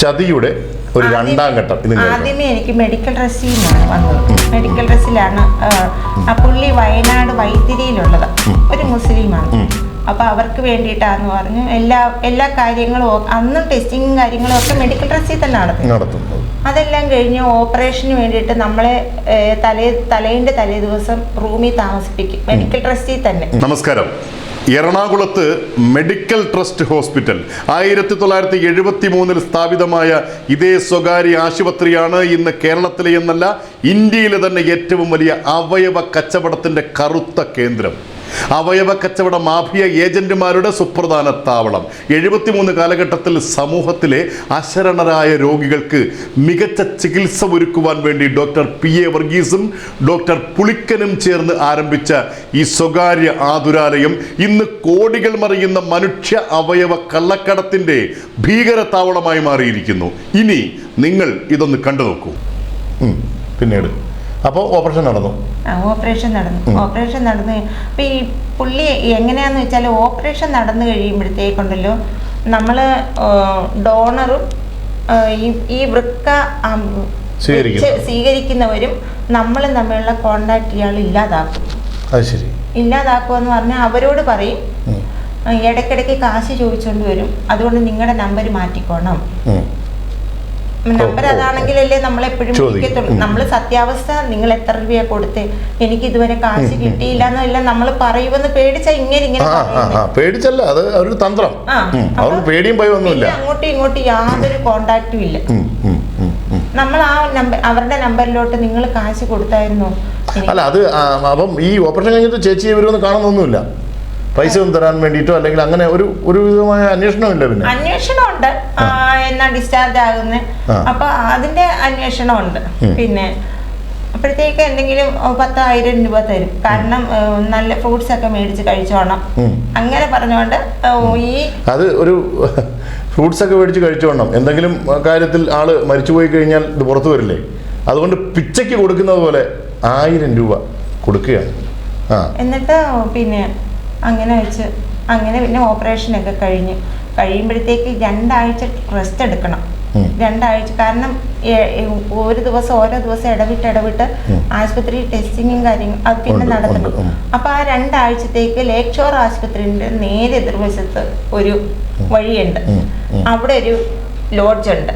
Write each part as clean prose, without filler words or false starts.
ചതിയുടെ ഒരു രണ്ടാം ഘട്ടം. ആദ്യമേ എനിക്ക് മെഡിക്കൽ ഡ്രസ്സിൽ നിന്നാണ് വന്നത്. മെഡിക്കൽ ഡ്രസ്സിലാണ് ആ പുള്ളി വയനാട് വൈത്തിരിയിലുള്ളത് ഒരു മുസ്ലിമാണ്. അപ്പൊ അവർക്ക് വേണ്ടിയിട്ടാന്ന് പറഞ്ഞു എല്ലാ കാര്യങ്ങളും അന്നും ടെസ്റ്റിങ്ങും കാര്യങ്ങളും ഒക്കെ മെഡിക്കൽ ഡ്രസ്സിൽ തന്നെ നടത്തുന്നത്. അതെല്ലാം കഴിഞ്ഞ് ഓപ്പറേഷന് വേണ്ടിയിട്ട് നമ്മളെ തലേന്റെ തലേ ദിവസം റൂമിൽ താമസിപ്പിക്കും മെഡിക്കൽ ഡ്രസ്സിൽ തന്നെ. നമസ്കാരം. എറണാകുളത്ത് മെഡിക്കൽ ട്രസ്റ്റ് ഹോസ്പിറ്റൽ 1973 സ്ഥാപിതമായ ഇതേ സ്വകാര്യ ആശുപത്രിയാണ് ഇന്ന് കേരളത്തിലെ എന്നല്ല ഇന്ത്യയിലെ തന്നെ ഏറ്റവും വലിയ അവയവ കച്ചവടത്തിന്റെ കറുത്ത കേന്ദ്രം. അവയവ കച്ചവട മാഫിയ ഏജന്റുമാരുടെ സുപ്രധാന താവളം. 73 കാലഘട്ടത്തിൽ സമൂഹത്തിലെ അശരണരായ രോഗികൾക്ക് മികച്ച ചികിത്സ ഒരുക്കുവാൻ വേണ്ടി ഡോക്ടർ PA വർഗീസും ഡോക്ടർ പുളിക്കനും ചേർന്ന് ആരംഭിച്ച ഈ സ്വകാര്യ ആതുരാലയം ഇന്ന് കോടികൾ മറിയുന്ന മനുഷ്യ അവയവ കള്ളക്കടത്തിന്റെ ഭീകര താവളമായി മാറിയിരിക്കുന്നു. ഇനി നിങ്ങൾ ഇതൊന്ന് കണ്ടു നോക്കൂ. പിന്നീട് അപ്പോൾ ഓപ്പറേഷൻ നടന്നു. ഓപ്പറേഷൻ നടന്നു. അപ്പോൾ ഈ പുള്ളി എങ്ങനെയാന്ന് വെച്ചാൽ ഓപ്പറേഷൻ നടന്നു കഴിയുമ്പോഴത്തേക്കുണ്ടല്ലോ നമ്മൾ ഡോണറും ഈ വൃക്ക സ്വീകരിക്കുന്നവരും നമ്മളും തമ്മിലുള്ള കോണ്ടാക്ട് ഇയാൾ ഇല്ലാതാക്കും. ഇല്ലാതാക്കുമെന്ന് പറഞ്ഞാൽ അവരോട് പറയും ഇടയ്ക്കിടയ്ക്ക് കാശ് ചോദിച്ചുകൊണ്ട് വരും, അതുകൊണ്ട് നിങ്ങളുടെ നമ്പർ മാറ്റിക്കോണം. നമ്പർ അതാണെങ്കിലല്ലേ നമ്മളെപ്പോഴും വിളിക്കത്തുള്ളൂ. നമ്മൾ സത്യാവസ്ഥ നിങ്ങൾ എത്ര രൂപ കൊടുത്തേ, എനിക്ക് ഇതുവരെ കാശ് കിട്ടിയില്ല എന്നല്ല നമ്മൾ പറയുമെന്ന് പേടിച്ചാ ഇങ്ങനെ പേടിച്ചല്ല, അത് ഒരു തന്ത്രം. അങ്ങോട്ടും ഇങ്ങോട്ടും യാതൊരു കോണ്ടാക്റ്റും ഇല്ല. നമ്മൾ ആ അവരുടെ നമ്പറിലോട്ട് നിങ്ങൾ കാശ് കൊടുത്തായിരുന്നു. അല്ല അത് അപ്പം ഈ ഓപ്പറേഷൻ കഴിഞ്ഞിട്ട് ചേച്ചി ഇവരൊന്നും കാണുന്നൊന്നുമില്ല, പൈസ ഒന്നും തരാൻ വേണ്ടിയിട്ടോ അല്ലെങ്കിൽ അങ്ങനെ ഒരു വിധമായ അന്വേഷണമില്ല. പിന്നെ അന്വേഷണമുണ്ട്, എന്നാ ഡിസ്ചാർജ് ആകുന്നത്, അപ്പൊ അതിന്റെ അന്വേഷണമുണ്ട്. പിന്നെ അപ്പോഴത്തേക്ക് എന്തെങ്കിലും 10,000 രൂപ തരും, കാരണം നല്ല ഫ്രൂട്ട്സ് ഒക്കെ മേടിച്ച് കഴിച്ചോണം അങ്ങനെ പറഞ്ഞോണ്ട്. അത് ഒരു ഫ്രൂട്ട്സ് ഒക്കെ മേടിച്ച് കഴിച്ചോണം, എന്തെങ്കിലും കാര്യത്തിൽ ആള് മരിച്ചുപോയി കഴിഞ്ഞാൽ ഇത് പുറത്തു വരില്ലേ, അതുകൊണ്ട് പിച്ചയ്ക്ക് കൊടുക്കുന്നത് പോലെ 1000 രൂപ കൊടുക്കുകയാണ്. എന്നിട്ട് പിന്നെ അങ്ങനെ പിന്നെ ഓപ്പറേഷനൊക്കെ കഴിയുമ്പോഴത്തേക്ക് 2 ആഴ്ച റെസ്റ്റ് എടുക്കണം. 2 ആഴ്ച, കാരണം ഓരോ ദിവസം ഇടവിട്ട് ആശുപത്രി ടെസ്റ്റിങ്ങും കാര്യങ്ങളും അത് പിന്നെ നടത്തണം. അപ്പൊ ആ 2 ആഴ്ചത്തേക്ക് ലേക്ക് ഷോർ ആശുപത്രിന്റെ നേരെ എതിർവശത്ത് ഒരു വഴിയുണ്ട്, അവിടെ ഒരു ലോഡ്ജ് ഉണ്ട്,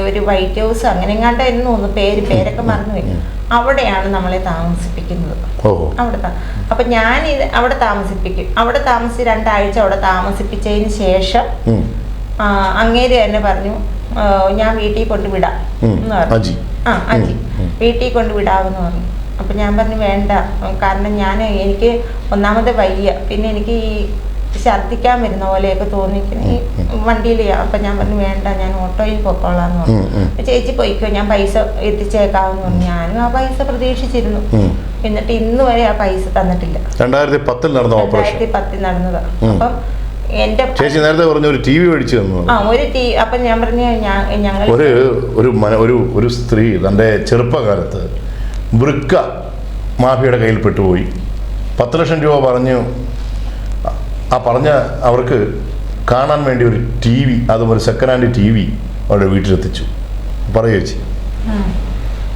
ഒരു വൈറ്റ് ഹൗസ് അങ്ങനെ എങ്ങാണ്ടായിരുന്നു തോന്നുന്നു, പേരൊക്കെ മറന്നുപോയി. അവിടെയാണ് നമ്മളെ താമസിപ്പിക്കുന്നത്. അപ്പൊ ഞാൻ അവിടെ താമസിപ്പിക്കും. അവിടെ താമസിച്ച് 2 ആഴ്ച അവിടെ താമസിപ്പിച്ചതിന് ശേഷം അങ്ങേര് തന്നെ പറഞ്ഞു ഞാൻ വീട്ടിൽ കൊണ്ടുവിടാം എന്ന് പറഞ്ഞു. അജി വീട്ടിൽ കൊണ്ടുവിടാമെന്ന് പറഞ്ഞു. അപ്പൊ ഞാൻ പറഞ്ഞു വേണ്ട, കാരണം എനിക്ക് ഒന്നാമത് വയ്യ, പിന്നെ എനിക്ക് ഈ ഛർദ്ദിക്കാൻ വരുന്ന പോലെയൊക്കെ തോന്നിക്കുന്നു ഈ വണ്ടിയിൽ. അപ്പൊ ഞാൻ പറഞ്ഞു വേണ്ട, ഞാൻ ഓട്ടോയിൽ പൊക്കോളാന്ന് പറഞ്ഞു. ചേച്ചി പോയിക്കോ, ഞാൻ പൈസ എത്തിച്ചേക്കാവെന്ന് പറഞ്ഞു. ഞാനും ആ പൈസ പ്രതീക്ഷിച്ചിരുന്നു. എന്നിട്ട് ഇന്ന് വരെ ആ പൈസ തന്നിട്ടില്ല. 2010 നടന്നതാ. അപ്പം എന്റെ ചേച്ചി നേരത്തെ പറഞ്ഞ ഒരു TV മേടിച്ചു തന്നു. അപ്പൊ ഞാൻ പറഞ്ഞു ഞങ്ങൾ ഒരു സ്ത്രീ തന്റെ ചെറുപ്പകാലത്ത് വൃക്ക മാഫിയുടെ കയ്യിൽ പെട്ടുപോയി. 10 ലക്ഷം രൂപ പറഞ്ഞു. പറഞ്ഞ അവർക്ക് കാണാൻ വേണ്ടി ഒരു TV, അതും ഒരു സെക്കൻഡ് ഹാൻഡ് TV അവരുടെ വീട്ടിലെത്തിച്ചു. പറയൂ ചേച്ചി.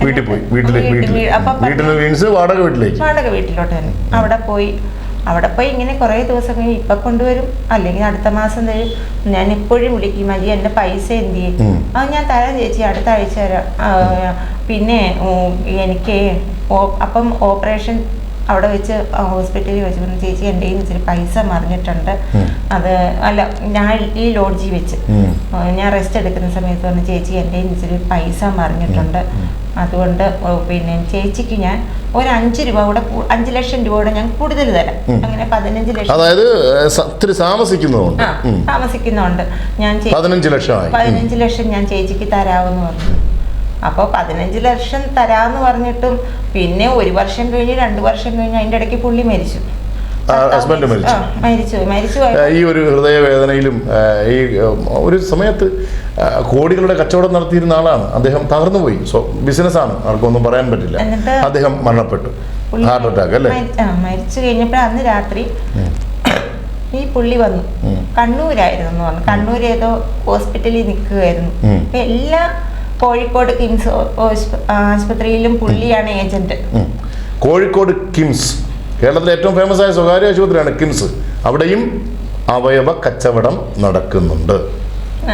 വീട്ടിൽ പോയി, വീട്ടിൽ മീൻസ് വാടക വീട്ടിലോട്ട് തന്നെ അവിടെ പോയി ഇങ്ങനെ കുറേ ദിവസം കഴിഞ്ഞ് ഇപ്പൊ കൊണ്ടുവരും, അല്ലെങ്കിൽ അടുത്ത മാസം തരും. ഞാൻ എപ്പോഴും വിളിക്കും അജി എന്റെ പൈസ എന്ത് ചെയ്യും, അത് ഞാൻ തരാം ചേച്ചി, അടുത്ത ആഴ്ച തരാം. പിന്നെ എനിക്ക് അപ്പം ഓപ്പറേഷൻ അവിടെ വെച്ച് ഹോസ്പിറ്റലിൽ വെച്ച് പറഞ്ഞു ചേച്ചി എൻ്റെ കയ്യിൽ ഇച്ചിരി പൈസ മറിഞ്ഞിട്ടുണ്ട്, അത് അല്ല ഞാൻ ഈ ലോഡ്ജിൽ വെച്ച് ഞാൻ റെസ്റ്റ് എടുക്കുന്ന സമയത്ത് പറഞ്ഞു ചേച്ചി എൻ്റെ കയ്യിൽ ഇച്ചിരി പൈസ മറിഞ്ഞിട്ടുണ്ട്, അതുകൊണ്ട് പിന്നെ ചേച്ചിക്ക് ഞാൻ ഒരു 5 രൂപ കൂടെ 5 ലക്ഷം രൂപ കൂടെ ഞാൻ കൂടുതൽ തരാം. അങ്ങനെ 15 ലക്ഷം, അതായത് താമസിക്കുന്നുണ്ട് ഞാൻ 15 ലക്ഷം ഞാൻ ചേച്ചിക്ക് തരാമെന്ന് പറഞ്ഞു. അപ്പോൾ 15 ലക്ഷം തരാമെന്ന് പറഞ്ഞിട്ടും പിന്നെ 1 വർഷം കഴിഞ്ഞ് 2 വർഷം കഴിഞ്ഞ് അതിൻ്റെ ഇടയ്ക്ക് പുള്ളി മരിച്ചു. ഈ ഒരു ഹൃദയവേദനയിലും ഈ ഒരു സമയത്ത് കോടികളുടെ കച്ചവടം നടത്തിയിരുന്ന ആളാണ് അദ്ദേഹം. തകർന്നു പോയി. ബിസിനസ്സാണ്, ആർക്കൊന്നും പറയാൻ പറ്റില്ല. അദ്ദേഹം മരണപ്പെട്ടു, ഹാർട്ട് അറ്റാക്ക് അല്ലേ. മരിച്ചു കഴിഞ്ഞപ്പോൾ അന്ന് രാത്രി ഈ പുള്ളി വന്നു. കണ്ണൂരായിരുന്നു പറഞ്ഞു. കണ്ണൂർ ഏതോ ഹോസ്പിറ്റലിൽ നിൽക്കുകയായിരുന്നു. എല്ലാ കോഴിക്കോട് കിംസ് ആശുപത്രിയിലും പുള്ളിയാണ് ഏജന്റ്. കോഴിക്കോട് കിംസ് കേരളത്തിലെ ഏറ്റവും ഫേമസ് ആയ സ്വകാര്യ ആശുപത്രിയാണ് കിംസ്. അവിടെയും അവയവ കച്ചവടം നടക്കുന്നുണ്ട്.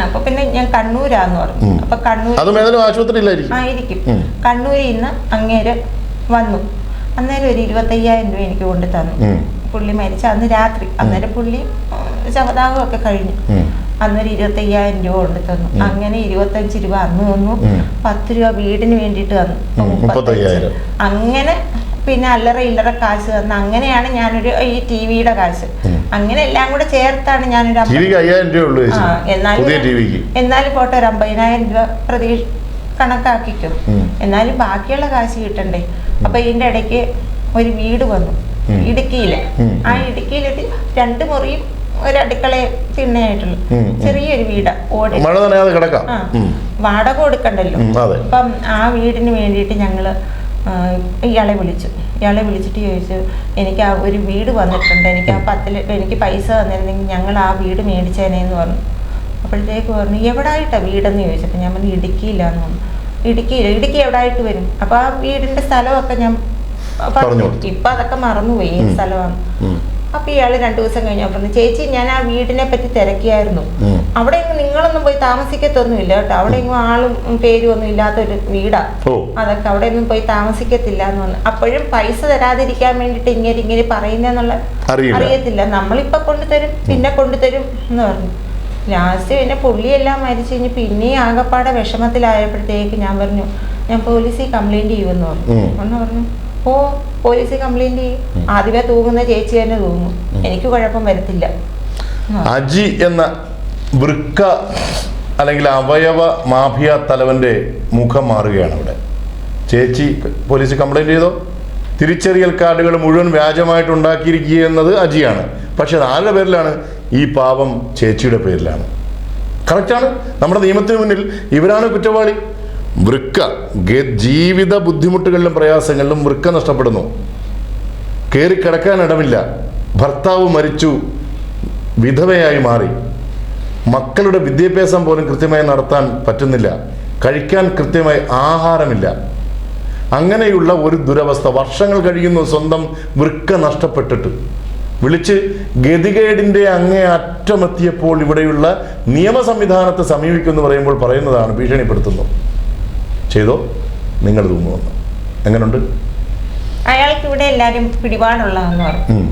അപ്പൊ പിന്നെ ഞാൻ കണ്ണൂരാന്ന് പറഞ്ഞു. അപ്പൊ കണ്ണൂർ അതും ഏതെങ്കിലും ആശുപത്രിയിലായിരിക്കും ആയിരിക്കും. കണ്ണൂരിൽ നിന്ന് അങ്ങേര് വന്നു. അന്നേരം ഒരു 25,000 രൂപ എനിക്ക് കൊണ്ടു തന്നു. പുള്ളി മരിച്ച അന്ന് രാത്രി. അന്നേരം പുള്ളി ശവദാഹമൊക്കെ കഴിഞ്ഞു. അന്നൊരു 25,000 രൂപ കൊണ്ടു തന്നു. അങ്ങനെ 25 രൂപ അന്ന് തന്നു. 10 രൂപ വീടിന് വേണ്ടിയിട്ട് തന്നു. 35,000. അങ്ങനെ പിന്നെ അല്ലറ ഇല്ലറ കാശ് തന്നു. അങ്ങനെയാണ് ഞാനൊരു ഈ ടിവിയുടെ കാശ്. അങ്ങനെ എല്ലാം കൂടെ ചേർത്താണ് ഞാനൊരു എന്നാലും പോട്ടെ ഒരു 50,000 രൂപ പ്രതീക്ഷ കണക്കാക്കിക്കും. എന്നാലും ബാക്കിയുള്ള കാശ് കിട്ടണ്ടേ. അപ്പൊ ഇതിന്റെ ഇടയ്ക്ക് ഒരു വീട് വന്നു ഇടുക്കിയില്. ആ ഇടുക്കിയിലൊരു 2 മുറിയും ഒരു അടുക്കളയും തിണ്ണയായിട്ടുള്ളു ചെറിയൊരു വീടാ. ഓടി വാടക കൊടുക്കണ്ടല്ലോ. അപ്പം ആ വീടിന് വേണ്ടിയിട്ട് ഞങ്ങള് ഇയാളെ വിളിച്ചിട്ട് ചോദിച്ചു, എനിക്ക് ആ ഒരു വീട് വന്നിട്ടുണ്ട്, എനിക്ക് ആ 10 എനിക്ക് പൈസ തന്നിരുന്നെങ്കിൽ ഞങ്ങൾ ആ വീട് മേടിച്ചേനേന്ന് പറഞ്ഞു. അപ്പോഴത്തേക്ക് പറഞ്ഞു എവിടായിട്ടാ വീടെന്ന് ചോദിച്ചപ്പോൾ ഞാൻ പറഞ്ഞു ഇടുക്കിയില്ലാന്ന് പറഞ്ഞു. ഇടുക്കി എവിടായിട്ട് വരും? അപ്പൊ ആ വീടിന്റെ സ്ഥലമൊക്കെ ഞാൻ പറഞ്ഞു. ഇപ്പൊ അതൊക്കെ മറന്നുപോയി ഈ സ്ഥലമാണ്. അപ്പൊ ഇയാള് 2 ദിവസം കഴിഞ്ഞാൽ പറഞ്ഞു, ചേച്ചി ഞാൻ ആ വീടിനെ പറ്റി തിരക്കിയായിരുന്നു. അവിടെ നിങ്ങളൊന്നും പോയി താമസിക്കത്തൊന്നുമില്ല കേട്ടോ. അവിടെ എങ്ങും ആളും പേരും ഒന്നും ഇല്ലാത്തൊരു വീടാ. അതൊക്കെ അവിടെ ഒന്നും പോയി താമസിക്കത്തില്ല എന്ന് പറഞ്ഞു. അപ്പോഴും പൈസ തരാതിരിക്കാൻ വേണ്ടിട്ട് ഇങ്ങനെ പറയുന്നുള്ള അറിയത്തില്ല. നമ്മളിപ്പൊ കൊണ്ടുതരും പിന്നെ കൊണ്ടുതരും എന്ന് പറഞ്ഞു. ലാസ്റ്റ് പിന്നെ പുള്ളിയെല്ലാം മരിച്ചു കഴിഞ്ഞ് പിന്നെ ആകപ്പാടെ വിഷമത്തിലായപ്പോഴത്തേക്ക് ഞാൻ പറഞ്ഞു ഞാൻ പോലീസിൽ കംപ്ലൈന്റ് ചെയ്യുമെന്ന് പറഞ്ഞു. പറഞ്ഞു ഓ പോലീസിൽ കംപ്ലൈന്റ് ചെയ്യും. ആദ്യമേ തൂങ്ങുന്ന ചേച്ചി തന്നെ തൂങ്ങും, എനിക്ക് കുഴപ്പം വരത്തില്ല. അജി എന്ന വൃക്ക അല്ലെങ്കിൽ അവയവ മാഫിയ തലവന്റെ മുഖം മാറുകയാണ് അവിടെ. ചേച്ചി പോലീസിൽ കംപ്ലൈന്റ് ചെയ്തോ? തിരിച്ചറിയൽ കാർഡുകൾ മുഴുവൻ വ്യാജമായിട്ട് ഉണ്ടാക്കിയിരിക്കുക എന്നത് അജിയാണ്. പക്ഷെ അത് ആരുടെ പേരിലാണ്? ഈ പാവം ചേച്ചിയുടെ പേരിലാണ്. കറക്റ്റാണ്. നമ്മുടെ നിയമത്തിന് മുന്നിൽ ഇവരാണ് കുറ്റവാളി. വൃക്ക ജീവിത ബുദ്ധിമുട്ടുകളിലും പ്രയാസങ്ങളിലും വൃക്ക നഷ്ടപ്പെടുന്നു. കയറി കിടക്കാൻ ഇടമില്ല. ഭർത്താവ് മരിച്ചു, വിധവയായി മാറി. മക്കളുടെ വിദ്യാഭ്യാസം പോലും കൃത്യമായി നടത്താൻ പറ്റുന്നില്ല. കഴിക്കാൻ കൃത്യമായി ആഹാരമില്ല. അങ്ങനെയുള്ള ഒരു ദുരവസ്ഥ. വർഷങ്ങൾ കഴിയുന്നു സ്വന്തം വൃക്ക നഷ്ടപ്പെട്ടിട്ട്. വിളിച്ച് ഗതികേടിൻ്റെ അങ്ങേ അറ്റമെത്തിയപ്പോൾ ഇവിടെയുള്ള നിയമ സംവിധാനത്തെ സമീപിക്കുമെന്ന് പറയുമ്പോൾ പറയുന്നതാണ്, ഭീഷണിപ്പെടുത്തുന്നു. ചെയ്തോ നിങ്ങൾ തൂങ്ങുമെന്ന്. എങ്ങനെയുണ്ട്? അയാൾക്ക് ഇവിടെ എല്ലാരും പിടിപാടുള്ളതെന്ന് പറഞ്ഞു.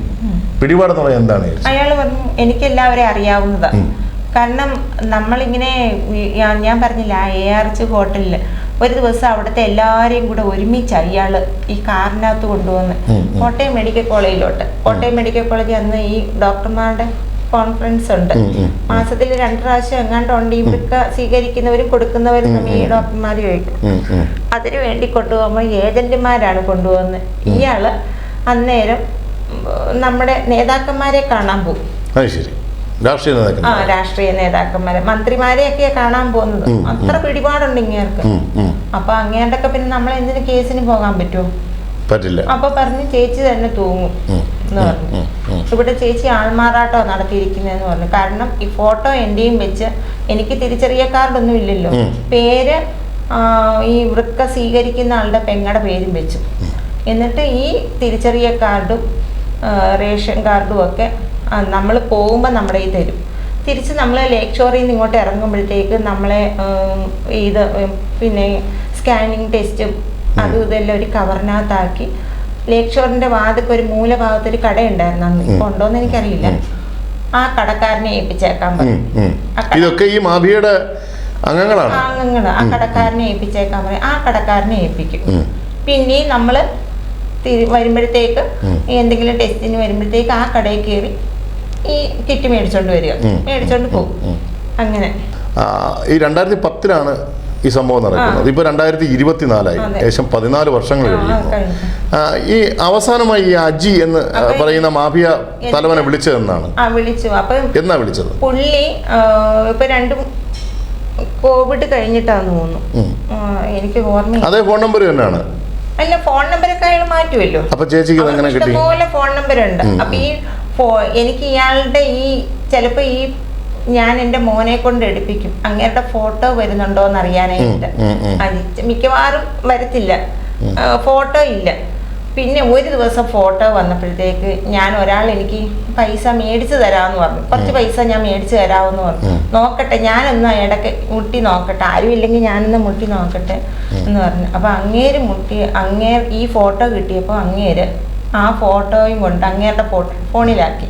പിടിപാടെന്ന് പറയാൻ എന്താണ്? അയാൾ പറഞ്ഞു എനിക്കെല്ലാവരെയും അറിയാവുന്നതാ. കാരണം നമ്മളിങ്ങനെ ഞാൻ പറഞ്ഞില്ല ARH ഹോട്ടലിൽ ഒരു ദിവസം അവിടുത്തെ എല്ലാവരെയും കൂടെ ഒരുമിച്ച് അയാള് ഈ കാറിനകത്ത് കൊണ്ടുവന്ന് കോട്ടയം മെഡിക്കൽ കോളേജിലോട്ട്. കോട്ടയം മെഡിക്കൽ കോളേജിൽ അന്ന് ഈ ഡോക്ടർമാരുടെ കോൺഫറൻസ് ഉണ്ട്. മാസത്തിൽ 2 പ്രാവശ്യം എങ്ങാണ്ടുണ്ട്. ഇവർക്ക് സ്വീകരിക്കുന്നവരും കൊടുക്കുന്നവരും ഈ ഡോക്ടർമാർ ചോദിക്കും. അതിനു വേണ്ടി കൊണ്ടുപോകുമ്പോൾ ഏജന്റുമാരാണ് കൊണ്ടുപോകുന്നത്. ഇയാള് അന്നേരം നമ്മുടെ നേതാക്കന്മാരെ കാണാൻ പോകും. രാഷ്ട്രീയ നേതാക്കന്മാരെ മന്ത്രിമാരെയൊക്കെയാ കാണാൻ പോകുന്നത്. അത്ര പിടിപാടുണ്ട് ഇങ്ങേർക്ക്. അപ്പൊ അങ്ങേണ്ടൊക്കെ പിന്നെ നമ്മൾ എന്തിനു കേസിന് പോകാൻ പറ്റുമോ? പറ്റില്ല. അപ്പൊ പറഞ്ഞു ചേച്ചി തന്നെ തൂങ്ങും എന്ന് പറഞ്ഞു. ഇവിടെ ചേച്ചി ആൾമാറാട്ടോ നടത്തിയിരിക്കുന്നതെന്ന് പറഞ്ഞു. കാരണം ഈ ഫോട്ടോ എന്റെയും വെച്ച് എനിക്ക് തിരിച്ചറിയ കാർഡൊന്നും ഇല്ലല്ലോ. പേര് ഈ വൃക്ക സ്വീകരിക്കുന്ന ആളുടെ പെങ്ങടെ പേരും വെച്ചു. എന്നിട്ട് ഈ തിരിച്ചറിയ കാർഡും റേഷൻ കാർഡും ഒക്കെ നമ്മൾ പോകുമ്പോൾ നമ്മുടെ ഈ തരും. തിരിച്ച് നമ്മൾ ലേക്ക് ഷോറിൽ നിന്ന് ഇങ്ങോട്ട് ഇറങ്ങുമ്പോഴത്തേക്ക് നമ്മളെ ഇത് പിന്നെ സ്കാനിങ് ടെസ്റ്റും അതും ഇതെല്ലാം ഒരു കവറിനകത്താക്കി ലേക്ക് ഷോറിന്റെ വാതിക്ക് ഒരു മൂലഭാഗത്തൊരു കടയുണ്ടായിരുന്നു അന്ന്. ഇപ്പൊ ഉണ്ടോന്ന് എനിക്കറിയില്ല. ആ കടക്കാരനെ ഏൽപ്പിച്ചേക്കാൻ പറയും. ഇതൊക്കെ ഈ മാഫിയയുടെ അംഗങ്ങളാണ്. ആ കടക്കാരനെ ഏൽപ്പിച്ചേക്കാൻ പറയും. ആ കടക്കാരനെ ഏൽപ്പിക്കും. പിന്നെയും നമ്മള് വരുമ്പോഴത്തേക്ക് എന്തെങ്കിലും ടെസ്റ്റിന് വരുമ്പോഴത്തേക്ക് ആ കടയിൽ കയറി ഈ കിറ്റ് മേടിച്ചോണ്ട് വരിക, മേടിച്ചോണ്ട് പോകും. അങ്ങനെ ഈ 2010 ഈ സംഭവം നടക്കുന്നത്. ഇപ്പൊ 2024 ഏകദേശം 14 വർഷങ്ങൾ കഴിയുന്നു. ഈ അവസാനമായി ഈ അജി എന്ന് പറയുന്ന മാഫിയ തലവനെ വിളിച്ചതെന്നാണ്? വിളിച്ചു. അപ്പൊ എന്നാ വിളിച്ചത്? പുള്ളി ഇപ്പൊ 2 കോവിഡ് കഴിഞ്ഞിട്ടാന്ന് തോന്നുന്നു, എനിക്ക് ഓർമ്മ. അതേ ഫോൺ നമ്പർ തന്നെയാണ്? അല്ല, ഫോൺ നമ്പറൊക്കെ അയാൾ മാറ്റുമല്ലോ. അപ്പൊ ചേച്ചിക്ക് എങ്ങനെ കിട്ടി? ഇഷ്ടംപോലെ ഫോൺ നമ്പർ ഉണ്ട്. അപ്പൊ ഈ എനിക്ക് ഇയാളുടെ ചിലപ്പോൾ ഞാൻ എൻ്റെ മോനെ കൊണ്ട് എടുപ്പിക്കും, അങ്ങേരുടെ ഫോട്ടോ വരുന്നുണ്ടോ എന്ന് അറിയാനായിട്ട്. മിക്കവാറും വരത്തില്ല, ഫോട്ടോ ഇല്ല. പിന്നെ ഒരു ദിവസം ഫോട്ടോ വന്നപ്പോഴത്തേക്ക് ഒരാൾ എനിക്ക് പൈസ മേടിച്ചു തരാമെന്ന് പറഞ്ഞു, കുറച്ച് പൈസ ഞാൻ മേടിച്ചു തരാമെന്ന് പറഞ്ഞു. നോക്കട്ടെ, ഞാനൊന്ന് ഇടയ്ക്ക് മുട്ടി നോക്കട്ടെ, ആരും ഇല്ലെങ്കിൽ ഞാനൊന്ന് മുട്ടി നോക്കട്ടെ എന്ന് പറഞ്ഞു. അപ്പം അങ്ങേർ ഈ ഫോട്ടോ കിട്ടിയപ്പോൾ അങ്ങേര് ആ ഫോട്ടോയും കൊണ്ട് അങ്ങേരുടെ ഫോണിലാക്കി.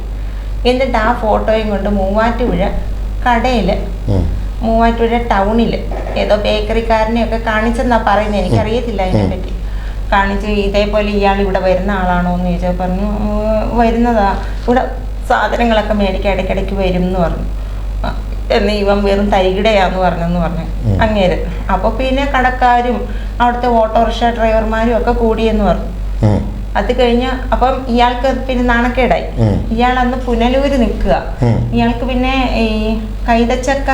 എന്നിട്ട് ആ ഫോട്ടോയും കൊണ്ട് മൂവാറ്റുപുഴ കടയിൽ, മൂവാറ്റുപുഴ ടൗണിൽ ഏതോ ബേക്കറിക്കാരനെയൊക്കെ കാണിച്ചെന്നാ പറയുന്നത്, എനിക്കറിയത്തില്ല അതിനെപ്പറ്റി. കാണിച്ച് ഇതേപോലെ ഇയാൾ ഇവിടെ വരുന്ന ആളാണോ എന്ന് ചോദിച്ചാൽ പറഞ്ഞു വരുന്നതാ, ഇവിടെ സാധനങ്ങളൊക്കെ മേടിക്കാൻ ഇടയ്ക്കിടയ്ക്ക് വരും എന്ന് പറഞ്ഞു. എന്ന് ഇവൻ വെറും തരികിടയാന്ന് പറഞ്ഞു അങ്ങേര്. അപ്പോൾ പിന്നെ കടക്കാരും അവിടുത്തെ ഓട്ടോറിക്ഷ ഡ്രൈവർമാരും ഒക്കെ കൂടിയെന്ന് പറഞ്ഞു. അത് കഴിഞ്ഞ് അപ്പം ഇയാൾക്ക് പിന്നെ നാണക്കേടായി. ഇയാൾ അന്ന് പുനലൂര് നിൽക്കുക. ഇയാൾക്ക് പിന്നെ ഈ കൈതച്ചക്ക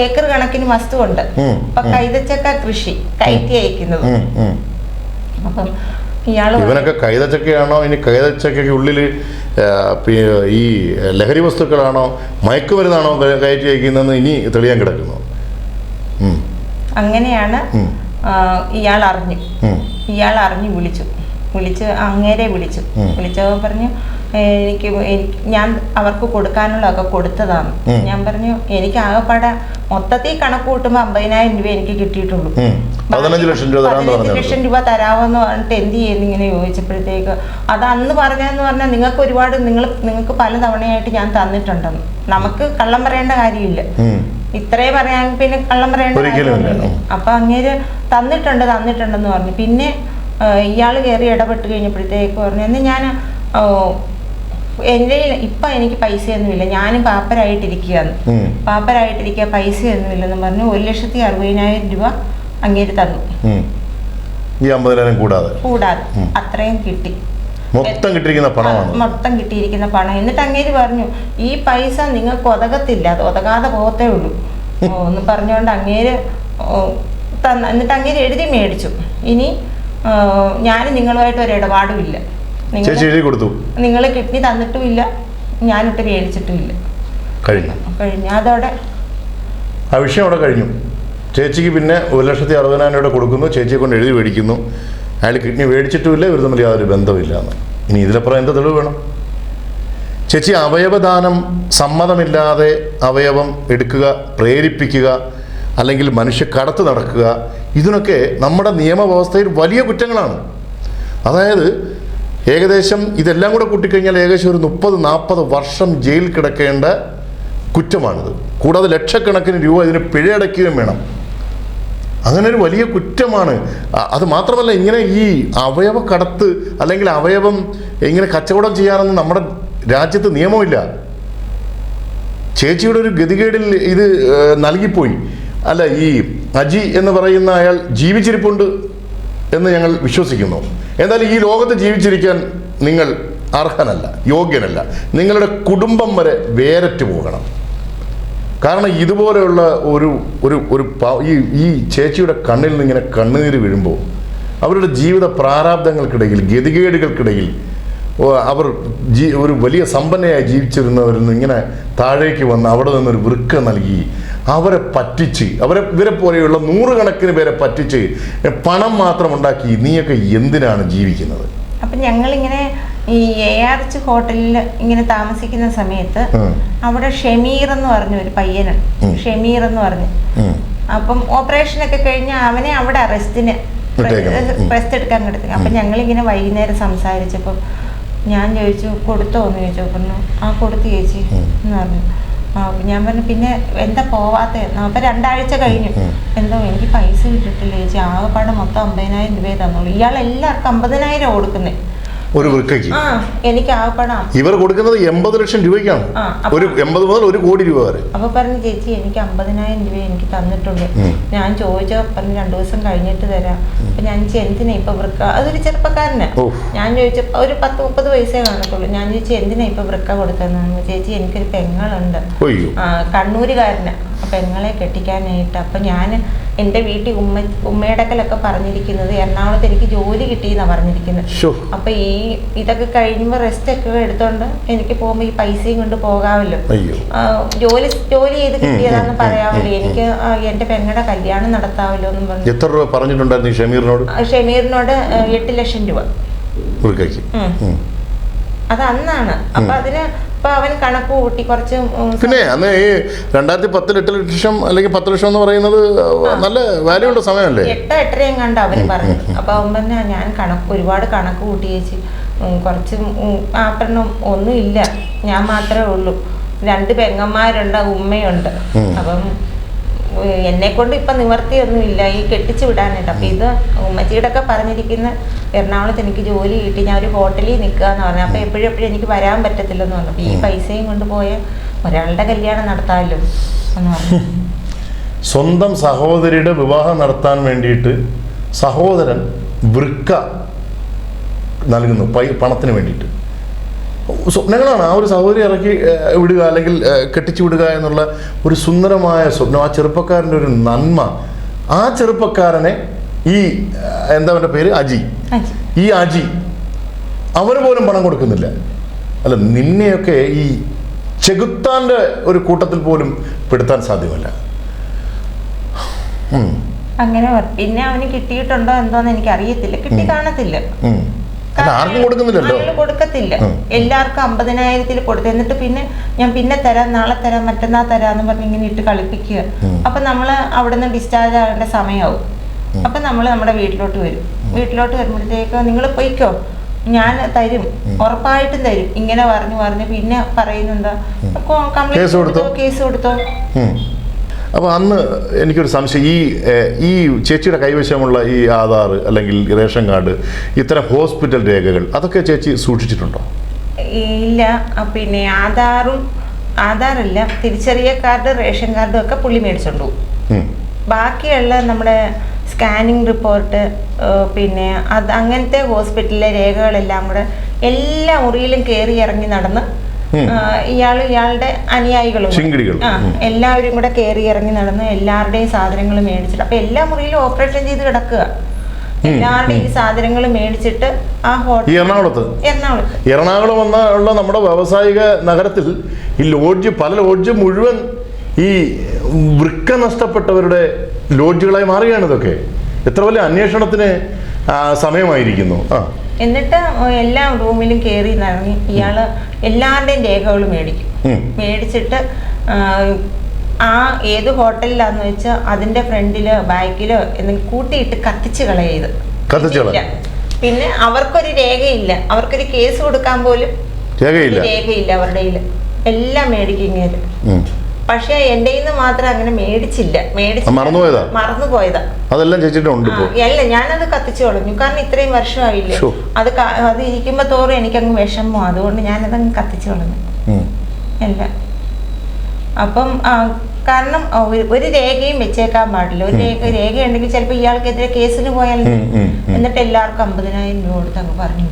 ഏക്കർ കണക്കിന് വസ്തുവുണ്ട്. അപ്പൊ കൈതച്ചക്ക കൃഷി കയറ്റി അയക്കുന്നത്. അപ്പം ഇവനൊക്കെ കൈതച്ചക്കയാണോ ഇനി കൈതച്ചക്കയ്ക്ക് ഉള്ളിൽ ഈ ലഹരി വസ്തുക്കളാണോ മയക്കുമരുന്നാണോ കയറ്റി അയക്കുന്നതെന്ന് ഇനി തെളിയാൻ കിടക്കുന്നു. അങ്ങനെയാണ് ഇയാൾ അറിഞ്ഞു വിളിച്ച് അങ്ങേരെ വിളിച്ചപ്പോൾ പറഞ്ഞു ഞാൻ അവർക്ക് കൊടുക്കാനുള്ളതൊക്കെ കൊടുത്തതാണ്. ഞാൻ പറഞ്ഞു എനിക്ക് ആകെപ്പാടെ മൊത്തത്തിൽ കണക്ക് കൂട്ടുമ്പോൾ 50,000 രൂപ എനിക്ക് കിട്ടിയിട്ടുള്ളൂ. 15 ലക്ഷം രൂപ തരാമെന്ന് പറഞ്ഞിട്ട് എന്ത് ചെയ്യുന്നു ഇങ്ങനെ ചോദിച്ചപ്പോഴത്തേക്ക് അത് അന്ന് പറഞ്ഞതെന്ന് പറഞ്ഞാൽ നിങ്ങൾക്ക് ഒരുപാട് നിങ്ങൾക്ക് പല തവണയായിട്ട് ഞാൻ തന്നിട്ടുണ്ടെന്ന്. നമുക്ക് കള്ളം പറയേണ്ട കാര്യമില്ല, ഇത്രേ പറയാൻ പിന്നെ കള്ളം പറയേണ്ട കാര്യമില്ല. അപ്പൊ അങ്ങേര് തന്നിട്ടുണ്ടെന്ന് പറഞ്ഞു. പിന്നെ ഇയാൾ കയറി ഇടപെട്ട് കഴിഞ്ഞപ്പോഴത്തേക്ക് പറഞ്ഞു എന്ന് ഞാൻ എൻ്റെ ഇപ്പം എനിക്ക് പൈസയൊന്നുമില്ല, ഞാനും പാപ്പരായിട്ടിരിക്കുകയാണ്, പൈസയൊന്നുമില്ലെന്ന് പറഞ്ഞു. 1,60,60,000 രൂപ അങ്ങേര് തന്നു. ഈ 50,000 കൂടാതെ അത്രയും കിട്ടി, മൊത്തം കിട്ടിയിരിക്കുന്ന പണം. എന്നിട്ട് അങ്ങേര് പറഞ്ഞു ഈ പൈസ നിങ്ങൾക്ക് ഒതകത്തില്ല, അത് ഒതകാതെ പോകത്തേ ഉള്ളൂ എന്ന് പറഞ്ഞുകൊണ്ട് അങ്ങേര് എന്നിട്ട് അങ്ങേര് എഴുതി മേടിച്ചു. ഇനി ഞാൻ നിങ്ങളുമായിട്ട് ഒരു ഇടപാടുമില്ല, നിങ്ങൾ കിഡ്നി തന്നിട്ടുമില്ല, ഞാനിട്ട് മേടിച്ചിട്ടുമില്ല. കഴിഞ്ഞു അതോടെ ആ വിഷയം അവിടെ കഴിഞ്ഞു. ചേച്ചിക്ക് പിന്നെ 1,60,60,000 രൂപ കൊടുക്കുന്നു, ചേച്ചിയെ കൊണ്ട് എഴുതി മേടിക്കുന്നു. അയാൾ കിഡ്നി മേടിച്ചിട്ടുമില്ല, ഇവർ തമ്മിൽ യാതൊരു ബന്ധമില്ല എന്ന്. ഇനി ഇതിലപ്പുറം എന്ത് തെളിവ് വേണം? ചേച്ചി അവയവദാനം സമ്മതമില്ലാതെ അവയവം എടുക്കുക, പ്രേരിപ്പിക്കുക, അല്ലെങ്കിൽ മനുഷ്യ കടത്ത് നടക്കുക, ഇതിനൊക്കെ നമ്മുടെ നിയമവ്യവസ്ഥയിൽ വലിയ കുറ്റങ്ങളാണ്. അതായത് ഏകദേശം ഇതെല്ലാം കൂടെ കൂട്ടിക്കഴിഞ്ഞാൽ ഏകദേശം ഒരു 30-40 വർഷം ജയിൽ കിടക്കേണ്ട കുറ്റമാണിത്. കൂടാതെ ലക്ഷക്കണക്കിന് രൂപ ഇതിന് പിഴയടയ്ക്കുകയും വേണം. അങ്ങനെ ഒരു വലിയ കുറ്റമാണ്. അത് മാത്രമല്ല, ഇങ്ങനെ ഈ അവയവ കടത്ത് അല്ലെങ്കിൽ അവയവം ഇങ്ങനെ കച്ചവടം ചെയ്യാനൊന്നും നമ്മുടെ രാജ്യത്ത് നിയമമില്ല. ചേച്ചിയുടെ ഒരു ഗതികേടിൽ ഇത് നൽകിപ്പോയി. അല്ല, ഈ അജി എന്ന് പറയുന്ന അയാൾ ജീവിച്ചിരിപ്പുണ്ട് എന്ന് ഞങ്ങൾ വിശ്വസിക്കുന്നു. എന്നാൽ ഈ ലോകത്ത് ജീവിച്ചിരിക്കാൻ നിങ്ങൾ അർഹനല്ല, യോഗ്യനല്ല. നിങ്ങളുടെ കുടുംബം വരെ വേരറ്റ് പോകണം. കാരണം ഇതുപോലെയുള്ള ഈ ചേച്ചിയുടെ കണ്ണിൽ നിന്ന് ഇങ്ങനെ കണ്ണുനീര് വീഴുമ്പോൾ അവരുടെ ജീവിത പ്രാരാബ്ദങ്ങൾക്കിടയിൽ, ഗതികേടുകൾക്കിടയിൽ അവർ ഒരു വലിയ സമ്പന്നയായി ജീവിച്ചിരുന്നവരിൽ നിന്ന് ഇങ്ങനെ താഴേക്ക് വന്ന് അവിടെ നിന്നൊരു വൃക്ക നൽകി അവരെ പറ്റിച്ച്, ഇവരെ പോലെയുള്ള 100 കണക്കിന് പേരെ പറ്റിച്ച് പണം മാത്രം ഉണ്ടാക്കി നീയൊക്കെ എന്തിനാണ് ജീവിക്കുന്നത്? അപ്പം ഞങ്ങളിങ്ങനെ ഈ ARH ഹോട്ടലിൽ ഇങ്ങനെ താമസിക്കുന്ന സമയത്ത് അവിടെ ഷമീർ എന്ന് പറഞ്ഞ ഒരു പയ്യനാണ്, ഷമീർ എന്ന് പറഞ്ഞു. അപ്പം ഓപ്പറേഷനൊക്കെ കഴിഞ്ഞ് അവനെ അവിടെ റെസ്റ്റ് എടുക്കാൻ കിടത്തി. അപ്പം ഞങ്ങളിങ്ങനെ വൈകുന്നേരം സംസാരിച്ചപ്പം ഞാൻ ചോദിച്ചു കൊടുത്തോ എന്ന് ചോദിച്ചു. പറഞ്ഞു കൊടുത്തു ചേച്ചി എന്ന് പറഞ്ഞു. ഞാൻ പറഞ്ഞു പിന്നെ എന്താ പോവാത്തതെന്ന്. അപ്പം 2 ആഴ്ച കഴിഞ്ഞു. എന്തോ എനിക്ക് പൈസ കിട്ടിയിട്ടില്ല ചേച്ചി, ആകെപ്പാടെ മൊത്തം 50,000 രൂപയെ തന്നുള്ളൂ. ഇയാൾ എല്ലാവർക്കും 50,000 കൊടുക്കുന്നേ ഒരു വൃക്കയ്ക്ക്. എനിക്ക് ആകെപ്പാടാം ഇവർ കൊടുക്കുന്നത് 80 ലക്ഷം രൂപയ്ക്കാണ്, ഒരു 80 മുതൽ 1 കോടി രൂപ വരെ. അപ്പൊ പറഞ്ഞു ചേച്ചി എനിക്ക് 50,000 രൂപ എനിക്ക് തന്നിട്ടുണ്ട്. ഞാൻ ചോദിച്ചോ പറഞ്ഞു 2 ദിവസം കഴിഞ്ഞിട്ട് തരാം. അപ്പൊ ഞാൻ എന്തിനാ ഇപ്പൊ വൃക്ക, അതൊരു ചെറുപ്പക്കാരന്. ഞാൻ ചോദിച്ചു ഒരു 10-30 വയസ്സേ കാണത്തുള്ളൂ. ഞാൻ ചോദിച്ചു എന്തിനാ ഇപ്പൊ വൃക്ക കൊടുത്തതെന്ന്. ചേച്ചി എനിക്കൊരു പെങ്ങളുണ്ട്, കണ്ണൂരുകാരന്. പെങ്ങളെ കെട്ടിക്കാനായിട്ട്. അപ്പം ഞാൻ എൻ്റെ വീട്ടിൽ ഉമ്മയടക്കലൊക്കെ പറഞ്ഞിരിക്കുന്നത് എറണാകുളത്ത് എനിക്ക് ജോലി കിട്ടിയെന്നാണ് പറഞ്ഞിരിക്കുന്നത്. അപ്പം ഇതൊക്കെ കഴിയുമ്പോൾ റെസ്റ്റ് ഒക്കെ എടുത്തോണ്ട് എനിക്ക് പോകുമ്പോൾ ഈ പൈസയും കൊണ്ട് പോകാമല്ലോ, ജോലി ചെയ്ത് കിട്ടിയതാന്ന് പറയാമല്ലോ, എനിക്ക് എൻ്റെ പെങ്ങളുടെ കല്യാണം നടത്താമല്ലോ എന്നും പറഞ്ഞു. എത്ര രൂപ പറഞ്ഞിട്ടുണ്ടായിരുന്നു ഷമീറിനോട്? 8 ലക്ഷം രൂപ. അത് അന്നാണ്. അപ്പൊ അതിന് ഇപ്പൊ അവൻ കണക്ക് കൂട്ടി കുറച്ച്. പിന്നെ അന്ന് ഈ 2010 8 ലക്ഷം അല്ലെങ്കിൽ 10 ലക്ഷം എന്ന് പറയുന്നത് നല്ല വാല്യൂ ഉള്ള സമയമല്ലേ? 8-8.5 കണ്ട അവന് പറഞ്ഞു. അപ്പൊ അവൻ പറഞ്ഞ ഞാൻ ഒരുപാട് കണക്ക് കൂട്ടി ചേച്ചി, കുറച്ച് ആഭരണം ഒന്നും ഇല്ല, ഞാൻ മാത്രമേ ഉള്ളൂ, 2 പെങ്ങന്മാരുണ്ട്, ഉമ്മയുണ്ട്. അപ്പം എന്നെ കൊണ്ട് ഇപ്പം നിവർത്തിയൊന്നും ഇല്ല ഈ കെട്ടിച്ചു വിടാനായിട്ട്. അപ്പം ഇത് ഉമ്മച്ചിയുടെ ഒക്കെ പറഞ്ഞിരിക്കുന്ന എറണാകുളത്ത് എനിക്ക് ജോലി കിട്ടി, ഞാൻ ഒരു ഹോട്ടലിൽ നിൽക്കുക എന്ന് പറഞ്ഞു. അപ്പം എപ്പോഴും എനിക്ക് വരാൻ പറ്റത്തില്ലെന്ന് പറഞ്ഞു. അപ്പം ഈ പൈസയും കൊണ്ട് പോയ ഒരാളുടെ കല്യാണം നടത്താമല്ലോ എന്ന് പറഞ്ഞു. സ്വന്തം സഹോദരിയുടെ വിവാഹം നടത്താൻ വേണ്ടിയിട്ട് സഹോദരൻ വൃക്ക നൽകുന്നു പണത്തിന് വേണ്ടിയിട്ട്. സ്വപ്നങ്ങളാണ്. ആ ഒരു സഹോദരി ഇറക്കി വിടുക അല്ലെങ്കിൽ കെട്ടിച്ചു വിടുക എന്നുള്ള ഒരു സുന്ദരമായ സ്വപ്നം, ആ ചെറുപ്പക്കാരൻ്റെ ഒരു നന്മ. ആ ചെറുപ്പക്കാരനെ ഈ എന്താ അവൻ്റെ പേര്, അജി, ഈ അജി അവന് പോലും പണം കൊടുക്കുന്നില്ല. അല്ല, നിന്നെയൊക്കെ ഈ ചെകുത്താൻ്റെ ഒരു കൂട്ടത്തിൽ പോലും പെടുത്താൻ സാധ്യമല്ല. അങ്ങനെ പിന്നെ അവന് കിട്ടിയിട്ടുണ്ടോ എന്തോന്ന് എനിക്ക് അറിയത്തില്ല, കിട്ടി കാണത്തില്ല. ആർക്കും കൊടുക്കുന്നില്ലല്ലോ, കൊടുക്കത്തില്ല. എല്ലാവർക്കും 50,000 കൊടുത്തു. എന്നിട്ട് ഞാൻ പിന്നെ തരാം, നാളെ തരാം, മറ്റന്നാൾ തരാന്ന് പറഞ്ഞ് ഇങ്ങനെ ഇട്ട് കളിപ്പിക്കുക. അപ്പൊ നമ്മള് അവിടെ നിന്ന് ഡിസ്ചാർജ് ആകേണ്ട സമയമാവും. അപ്പൊ നമ്മൾ നമ്മുടെ വീട്ടിലോട്ട് വരും. വീട്ടിലോട്ട് വരുമ്പോഴത്തേക്ക് നിങ്ങൾ പൊയ്ക്കോ, ഞാൻ തരും, ഉറപ്പായിട്ടും തരും, ഇങ്ങനെ പറഞ്ഞു പിന്നെ പറയുന്നെന്താ കേസ് കൊടുത്തോ. അപ്പോൾ അന്ന് എനിക്കൊരു സംശയം, ഈ ചേച്ചിയുടെ കൈവശമുള്ള ഈ ആധാർ അല്ലെങ്കിൽ റേഷൻ കാർഡ്, ഇത്തരം ഹോസ്പിറ്റൽ രേഖകൾ അതൊക്കെ ചേച്ചി സൂക്ഷിച്ചിട്ടുണ്ടോ? ഇല്ല. പിന്നെ ആധാറല്ല, തിരിച്ചറിയ കാർഡ്, റേഷൻ കാർഡും ഒക്കെ പുള്ളി മേടിച്ചോണ്ടു. ബാക്കിയുള്ള നമ്മുടെ സ്കാനിങ് റിപ്പോർട്ട്, പിന്നെ അങ്ങനത്തെ ഹോസ്പിറ്റലിലെ രേഖകളെല്ലാം കൂടെ എല്ലാ മുറിയിലും കയറി ഇറങ്ങി നടന്ന് ഇയാളുടെ അനുയായികളും എല്ലാവരും കൂടെ കയറി ഇറങ്ങി നടന്ന് എല്ലാവരുടെയും സാധനങ്ങൾ മേടിച്ചിട്ട്, അപ്പൊ എല്ലാ മുറിയിലും ഓപ്പറേഷൻ ചെയ്ത് കിടക്കുക. എല്ലാവരുടെയും ഈ സാധനങ്ങൾ മേടിച്ചിട്ട് ആ ഹോട്ടൽ എറണാകുളം ഉള്ള നമ്മുടെ വ്യാവസായിക നഗരത്തിൽ ഈ പല ലോഡ്ജ് മുഴുവൻ ഈ വൃക്ക നഷ്ടപ്പെട്ടവരുടെ ലോഡ്ജുകളായി മാറുകയാണ്. ഇതൊക്കെ എത്ര വലിയ അന്വേഷണത്തിന് സമയമായിരിക്കുന്നു. എന്നിട്ട് എല്ലാ റൂമിലും കയറി ഇറങ്ങി ഇയാള് എല്ലാവരുടെയും രേഖകൾ മേടിച്ചിട്ട് ഏത് ഹോട്ടലിലാന്ന് വെച്ചാൽ അതിന്റെ ഫ്രണ്ടിലോ ബാക്കിലോ എന്തെങ്കിലും കൂട്ടിയിട്ട് കത്തിച്ച് കളയത്. പിന്നെ അവർക്കൊരു രേഖയില്ല, അവർക്കൊരു കേസ് കൊടുക്കാൻ പോലും രേഖയില്ല അവരുടെ എല്ലാം മേടിക്കുന്നത്. പക്ഷെ എന്റെ മാത്രം അങ്ങനെ മറന്നുപോയതാ. അല്ല, ഞാനത് കത്തിച്ചു കളഞ്ഞു. കാരണം ഇത്രയും വർഷമായില്ലേ, അത് ഇരിക്കുമ്പോ തോറും എനിക്കങ്ങ് വിഷമോ, അതുകൊണ്ട് ഞാനതങ്ങ് കത്തിച്ചു കളഞ്ഞു എല്ലാം. അപ്പം കാരണം ഒരു രേഖയും വെച്ചേക്കാൻ പാടില്ല. ഒരു രേഖ ഉണ്ടെങ്കിൽ ചിലപ്പോ ഇയാൾക്കെതിരെ കേസിന് പോയാൽ. എന്നിട്ട് എല്ലാവർക്കും 50,000 രൂപ കൊടുത്ത് അങ്ങ് പറഞ്ഞു.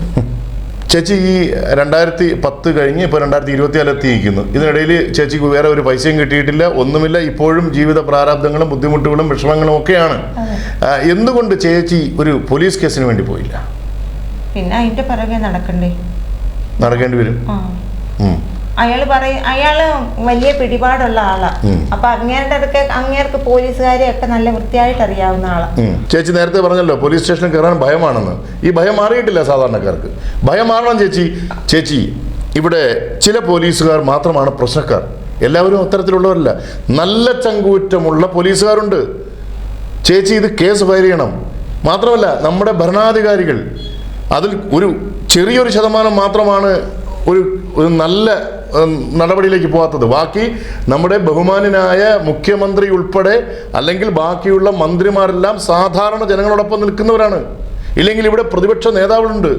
ചേച്ചി ഈ 2010 കഴിഞ്ഞ് ഇപ്പോൾ 2024 എത്തിയിരിക്കുന്നു. ഇതിനിടയിൽ ചേച്ചിക്ക് വേറെ ഒരു പൈസയും കിട്ടിയിട്ടില്ല, ഒന്നുമില്ല. ഇപ്പോഴും ജീവിത പ്രാരാബ്ദങ്ങളും ബുദ്ധിമുട്ടുകളും വിഷമങ്ങളും ഒക്കെയാണ്. എന്തുകൊണ്ട് ചേച്ചി ഒരു പോലീസ് കേസിന് വേണ്ടി പോയില്ല? പിന്നെ അതിന്റെ പിറകെ നടക്കേണ്ടി വരും. അയാള് വലിയ പിടിപാടുള്ള ആളാ. അപ്പൊ അങ്ങേർക്ക് പോലീസുകാരെ ഒക്കെ നല്ല വൃത്തിയായിട്ട് അറിയാവുന്ന ആളാ. ചേച്ചി നേരത്തെ പറഞ്ഞല്ലോ പോലീസ് സ്റ്റേഷനിൽ കയറാൻ ഭയമാണെന്ന്. ഈ ഭയം മാറിയിട്ടില്ല സാധാരണക്കാർക്ക്. ഭയം മാറണം ചേച്ചി. ഇവിടെ ചില പോലീസുകാർ മാത്രമാണ് പ്രശ്നക്കാർ, എല്ലാവരും അത്തരത്തിലുള്ളവരല്ല. നല്ല ചങ്കൂറ്റമുള്ള പോലീസുകാരുണ്ട്. ചേച്ചി ഇത് കേസ് ഫയൽ ചെയ്യണം. മാത്രമല്ല നമ്മുടെ ഭരണാധികാരികൾ അതിൽ ഒരു ചെറിയൊരു ശതമാനം മാത്രമാണ് ഒരു നല്ല നടപടിയിലേക്ക് പോകാത്തത്. ബാക്കി നമ്മുടെ ബഹുമാനായ മുഖ്യമന്ത്രി ഉൾപ്പെടെ അല്ലെങ്കിൽ ബാക്കിയുള്ള മന്ത്രിമാരെല്ലാം സാധാരണ ജനങ്ങളോടൊപ്പം നിൽക്കുന്നവരാണ്. ഇല്ലെങ്കിൽ ഇവിടെ പ്രതിപക്ഷ നേതാവുണ്ട്,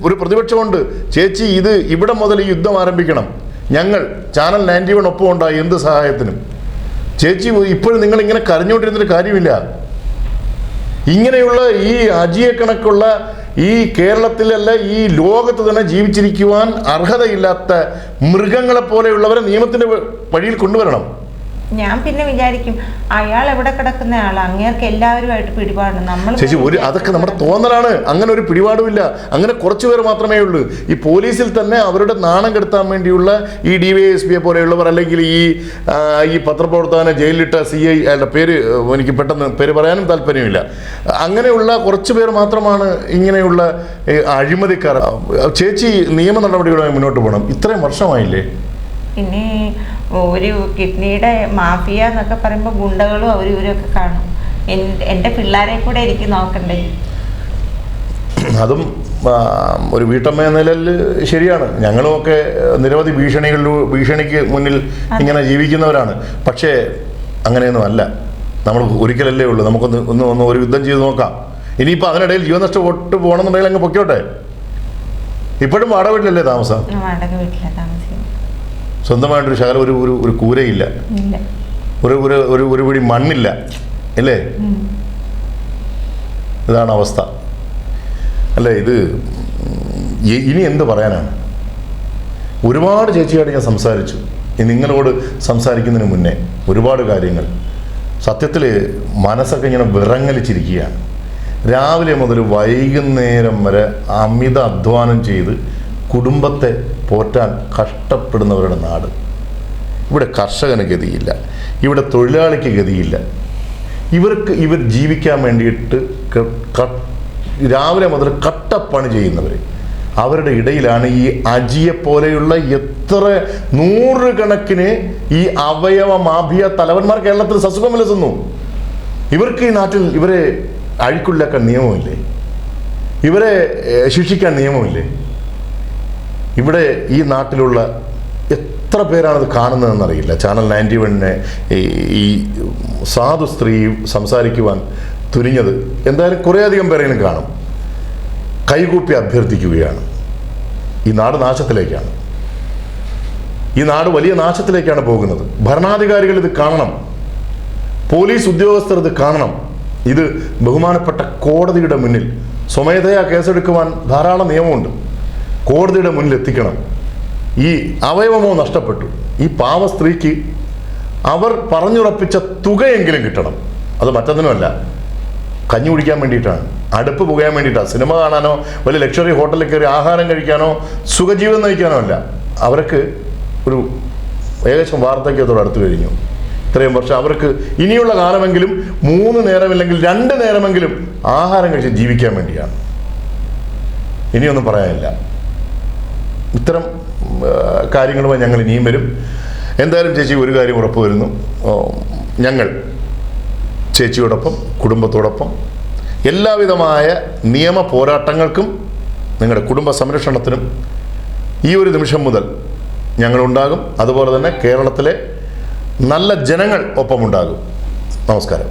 ഒരു പ്രതിപക്ഷമുണ്ട്. ചേച്ചി ഇവിടെ മുതൽ ഈ യുദ്ധം ആരംഭിക്കണം. ഞങ്ങൾ ചാനൽ 91 ഒപ്പം ഉണ്ടായി എന്ത് സഹായത്തിനും. ചേച്ചി ഇപ്പോഴും നിങ്ങൾ ഇങ്ങനെ കരഞ്ഞുകൊണ്ടിരുന്നൊരു കാര്യമില്ല. ഇങ്ങനെയുള്ള ഈ അജിയെ കണക്കുള്ള ഈ കേരളത്തിലല്ല ഈ ലോകത്ത് തന്നെ ജീവിച്ചിരിക്കുവാൻ അർഹതയില്ലാത്ത മൃഗങ്ങളെ പോലെയുള്ളവരെ നിയമത്തിന്റെ വഴിയിൽ കൊണ്ടുവരണം. ഞാൻ പിന്നെ വിചാരിക്കും അയാൾ എവിടെ കിടക്കുന്ന ആൾ, അങ്ങേർക്ക് എല്ലാവരുമായിട്ട് പിടിപാടുണ്ട്. നമ്മൾ ചേച്ചി അതൊക്കെ നമ്മുടെ തോന്നലാണ്. അങ്ങനെ ഒരു പിടിപാടുമില്ല. അങ്ങനെ കുറച്ചു പേർ മാത്രമേ ഉള്ളൂ. ഈ പോലീസിൽ തന്നെ അവരുടെ നാണം കെടുത്താൻ വേണ്ടിയുള്ള ഈ DYSP പോലെയുള്ളവർ, അല്ലെങ്കിൽ ഈ പത്രപ്രവർത്തകനെ ജയിലിലിട്ട CI അയാളുടെ പേര് എനിക്ക് പെട്ടെന്ന് പേര് പറയാനും താല്പര്യമില്ല, അങ്ങനെയുള്ള കുറച്ച് പേർ മാത്രമാണ് ഇങ്ങനെയുള്ള അഴിമതിക്കാർ. ചേച്ചി നിയമ നടപടികളുമായി മുന്നോട്ട് പോകണം. ഇത്രയും വർഷമായില്ലേ? പിന്നെ ഒരു കിഡ്നിയുടെ മാഫിയ എന്നൊക്കെ പറയുമ്പോൾ ഗുണ്ടകളും അവരും ഇവരൊക്കെ കാണും. എൻ്റെ പിള്ളേരെ കൂടെ എനിക്ക് നോക്കണ്ടേ? അതും ഒരു വീട്ടമ്മ എന്ന നിലയിൽ ശരിയാണ്. ഞങ്ങളുമൊക്കെ നിരവധി ഭീഷണിക്ക് മുന്നിൽ ഇങ്ങനെ ജീവിക്കുന്നവരാണ്. പക്ഷേ അങ്ങനെയൊന്നും അല്ല. നമ്മൾ ഒരിക്കലല്ലേ ഉള്ളൂ. നമുക്കൊന്ന് ഒരു യുദ്ധം ചെയ്ത് നോക്കാം. ഇനിയിപ്പോൾ അതിനിടയിൽ ജീവനഷ്ടപ്പെട്ട് പോകണമെന്നുണ്ടെങ്കിൽ അങ്ങ് പൊക്കോട്ടെ. ഇപ്പോഴും വാടക വീട്ടിലല്ലേ താമസം? വാടക വീട്ടിലാണ് താമസിക്കുന്നത്. സ്വന്തമായിട്ടൊരു ശകലം ഒരു കൂരയില്ല, ഒരു പിടി മണ്ണില്ല, അല്ലേ? ഇതാണ് അവസ്ഥ അല്ലേ? ഇത് ഇനി എന്ത് പറയാനാണ്? ഒരുപാട് ചേച്ചിയായിട്ട് ഞാൻ സംസാരിച്ചു. നിങ്ങളോട് സംസാരിക്കുന്നതിന് മുന്നേ ഒരുപാട് കാര്യങ്ങൾ. സത്യത്തിൽ മനസ്സൊക്കെ ഇങ്ങനെ വിറങ്ങലിച്ചിരിക്കുകയാണ്. രാവിലെ മുതൽ വൈകുന്നേരം വരെ അമിത അധ്വാനം ചെയ്ത് കുടുംബത്തെ പോറ്റാൻ കഷ്ടപ്പെടുന്നവരുടെ നാട്. ഇവിടെ കർഷകന് ഗതിയില്ല, ഇവിടെ തൊഴിലാളിക്ക് ഗതിയില്ല. ഇവർ ജീവിക്കാൻ വേണ്ടിയിട്ട് രാവിലെ മുതൽ കട്ടപ്പണി ചെയ്യുന്നവർ. അവരുടെ ഇടയിലാണ് ഈ അജിയെ പോലെയുള്ള എത്ര നൂറുകണക്കിന് ഈ അവയവ മാഫിയ തലവന്മാർ കേരളത്തിൽ സസുഖം വിലസുന്നു. ഇവർക്ക് ഈ നാട്ടിൽ ഇവരെ അഴിക്കുള്ളിലാക്കാൻ നിയമമില്ലേ? ഇവരെ ശിക്ഷിക്കാൻ നിയമമില്ലേ? ഇവിടെ ഈ നാട്ടിലുള്ള എത്ര പേരാണത് കാണുന്നതെന്നറിയില്ല. ചാനൽ 91-നെ ഈ സാധു സ്ത്രീ സംസാരിക്കുവാൻ തുനിഞ്ഞത് എന്തായാലും കുറേയധികം പേരെങ്കിലും കാണും. കൈകൂപ്പി അഭ്യർത്ഥിക്കുകയാണ്. ഈ നാട് നാശത്തിലേക്കാണ്. ഈ നാട് വലിയ നാശത്തിലേക്കാണ് പോകുന്നത്. ഭരണാധികാരികൾ ഇത് കാണണം. പോലീസ് ഉദ്യോഗസ്ഥർ ഇത് കാണണം. ഇത് ബഹുമാനപ്പെട്ട കോടതിയുടെ മുന്നിൽ സ്വമേധയാ കേസെടുക്കുവാൻ ധാരാളം നിയമമുണ്ട്. കോടതിയുടെ മുന്നിൽ എത്തിക്കണം. ഈ അവയവമോ നഷ്ടപ്പെട്ടു, ഈ പാവ സ്ത്രീക്ക് അവർ പറഞ്ഞുറപ്പിച്ച തുകയെങ്കിലും കിട്ടണം. അത് മറ്റൊന്നിനുമല്ല, കഞ്ഞി കുടിക്കാൻ വേണ്ടിയിട്ടാണ്, അടുപ്പ് പുകയാൻ വേണ്ടിയിട്ടാണ്. സിനിമ കാണാനോ വലിയ ലക്ഷറി ഹോട്ടലിൽ കയറി ആഹാരം കഴിക്കാനോ സുഖജീവിതം നയിക്കാനോ അല്ല. അവർക്ക് ഒരു ഏകദേശം വാർദ്ധക്യത്തോട് അടുത്ത് കഴിഞ്ഞു. ഇത്രയും വർഷം അവർക്ക് ഇനിയുള്ള കാലമെങ്കിലും 3 നേരമില്ലെങ്കിൽ 2 നേരമെങ്കിലും ആഹാരം കഴിച്ച് ജീവിക്കാൻ വേണ്ടിയാണ്. ഇനിയൊന്നും പറയാനില്ല. ഇത്തരം കാര്യങ്ങളുമായി ഞങ്ങൾ ഇനിയും വരും. എന്തായാലും ചേച്ചി ഒരു കാര്യം ഉറപ്പ് വരുന്നു, ഞങ്ങൾ ചേച്ചിയോടൊപ്പം കുടുംബത്തോടൊപ്പം എല്ലാവിധമായ നിയമ പോരാട്ടങ്ങൾക്കും നിങ്ങളുടെ കുടുംബ സംരക്ഷണത്തിനും ഈ ഒരു നിമിഷം മുതൽ ഞങ്ങളുണ്ടാകും. അതുപോലെ തന്നെ കേരളത്തിലെ നല്ല ജനങ്ങൾ ഒപ്പമുണ്ടാകും. നമസ്കാരം.